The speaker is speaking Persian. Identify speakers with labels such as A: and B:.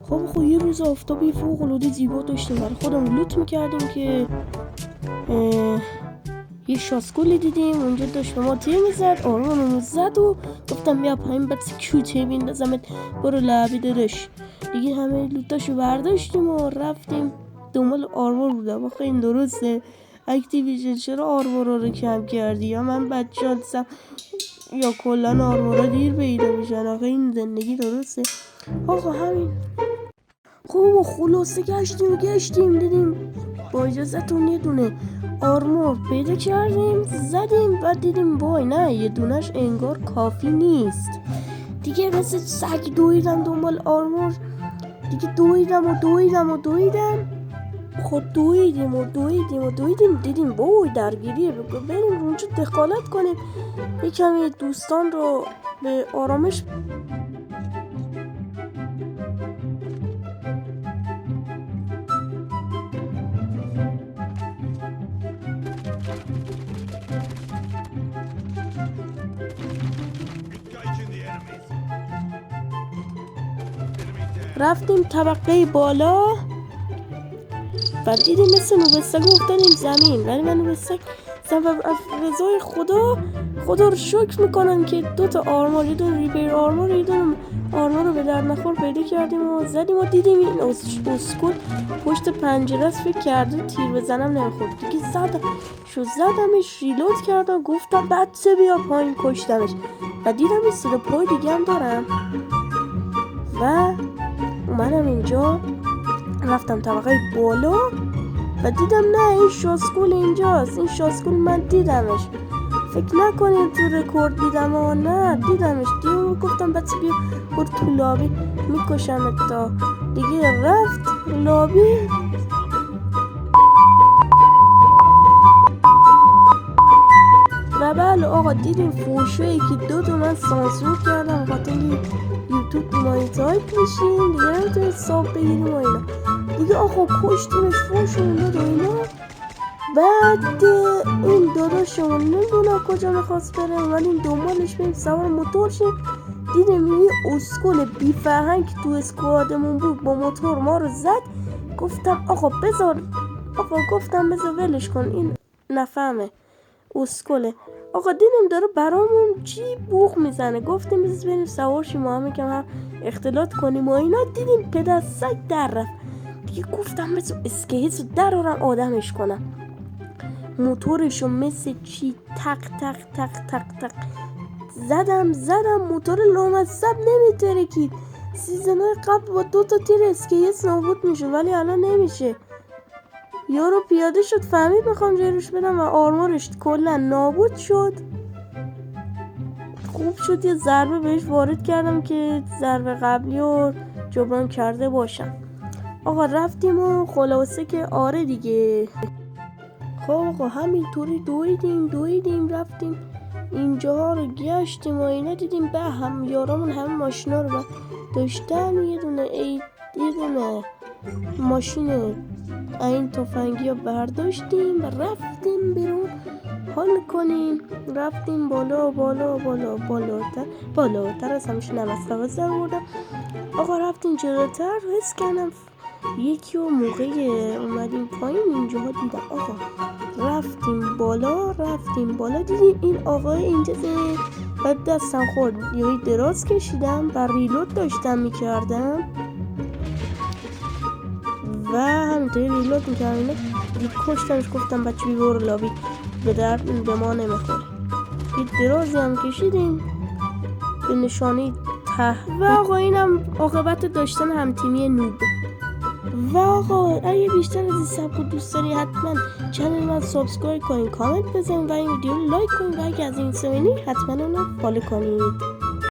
A: خب یه روز آفتابی فوق العاده زیبا داشتیم برای خودمون لوت میکردیم که یه شاسکولی دیدیم اونجا داشت به ما تیر میزد، آرمانمون زد و گفتم بیا پایین بعد کیوته میندازمت برو لعبی داداش. دیگه همه لوتاشو برداشتیم و رفتیم دنبال آرمان بودم. آخه این درسته اکتیویژن چرا آرمورا رو کم کردی؟ یا من بدشانسم یا کلن آرمورا دیر پیدا میشن. آخه این زندگی درسته؟ آقا همین. خب خلاصه گشتیم دیدیم با اجازتون یه دونه آرمور پیدا کردیم زدیم، بعد دیدیم وای نه یه دونش انگار کافی نیست دیگه. مثل سگ دویدم دنبال آرمور دیگه، دویدم. خود دویدیم دیدیم وای درگیریه، بریم اونجا دخالت کنیم یه کمی دوستان رو به آرامش. رفتیم طبقه بالا و دیدیم مثل نوبستک افتادیم زمین، ولی من نوبستک از رضای خدا رو شکر میکنم که دوتا آرمور، یه دون ریپیر آرمور، یه دون آرمور رو به در نخور پیدا کردیم و زدیم و دیدیم این اسکول پشت پنجره است، فکر کرده تیر بزنم نمیخورد دیگه. زدمش ریلود کردم، گفتم بچه بیا پایین، کشتمش و دیدم این صدا پای دیگه هم دارم و اومدم اینجا رفتم طبقه بالا و دیدم نه این شاسکول اینجاست. این شاسکول من دیدمش، فکر نکنید تو رکورد دیدم و نه دیدمش دیگه. گفتم بچه بیا برو تو لابی میکشمت تا دیگه. رفت لابی و بله آقا دیدیم فوشایی که دو من سانسور کردم خاطر یوتیوب مانیتایز میشیم دیگه، نمیتونید حساب بگیریم و اینا دیگه. آقا کشتیمش فوشون داد و اینا. بعد این داداشمون نمیدونم کجا میخواست بره، اومدیم دنبالش بریم سوار موتور شیم، دیدیم یه اسکول بی فرهنگ تو اسکوادمون بود با موتور ما رو زد. گفتم بذار ولش کن این نفهمه اسکوله. آقا دیدیم داره برامون چی بوخ میزنه، گفتیم بذار بریم سوار شیم ما هم اختلاط کنیم و اینا. دیدیم پدر سگ در رفت دیگه. گفتم بذار اسکیت رو درارم آدمش کنم. موتورشو مثل چی تق تق تق تق تق زدم موتور لامصب نمیترکید. سیزنهای قبل با 2 تیر اسکیت نابود میشه ولی الان نمیشه. یارو پیاده شد فهمید میخوام جلوش بدم و آرمورش کلا نابود شد. خوب شد یه ضربه بهش وارد کردم که ضربه قبلی رو جبران کرده باشم. آقا رفتیم و خلاصه که آره دیگه. خب آقا همینطوری دویدیم رفتیم اینجاها رو گشتیم و اینا. دیدیم به هم یارامون همه ماشینا رو داشتن، یه دونه ماشین این تفنگی رو برداشتیم و رفتیم بیرون حال کنیم. رفتیم بالاتر از همش نمستوز در بودم. آقا رفتیم جلوتر، حس کردم یکی و موقع اومدیم پایین اینجاها دیدم. آقا رفتیم بالا دیدیم این آقای اینجا بعد دستم خورد یه دراز کشیدم و ریلود داشتم میکردم و همینطوری ریلود میکردم کشتمش. گفتم بچه بی برو لابی به ما نمیخوره. یه درازی هم کشیدیم به نشانه ته و آقا اینم عاقبت داشتن همتیمی نوب. و آقا اگه بیشتر از این سبک دوست داری حتما چنل من سابسکرایب کنین، کامنت بزنین و این ویدیو لایک کنین و اگه از این سوینی حتما اونو فالو کنید.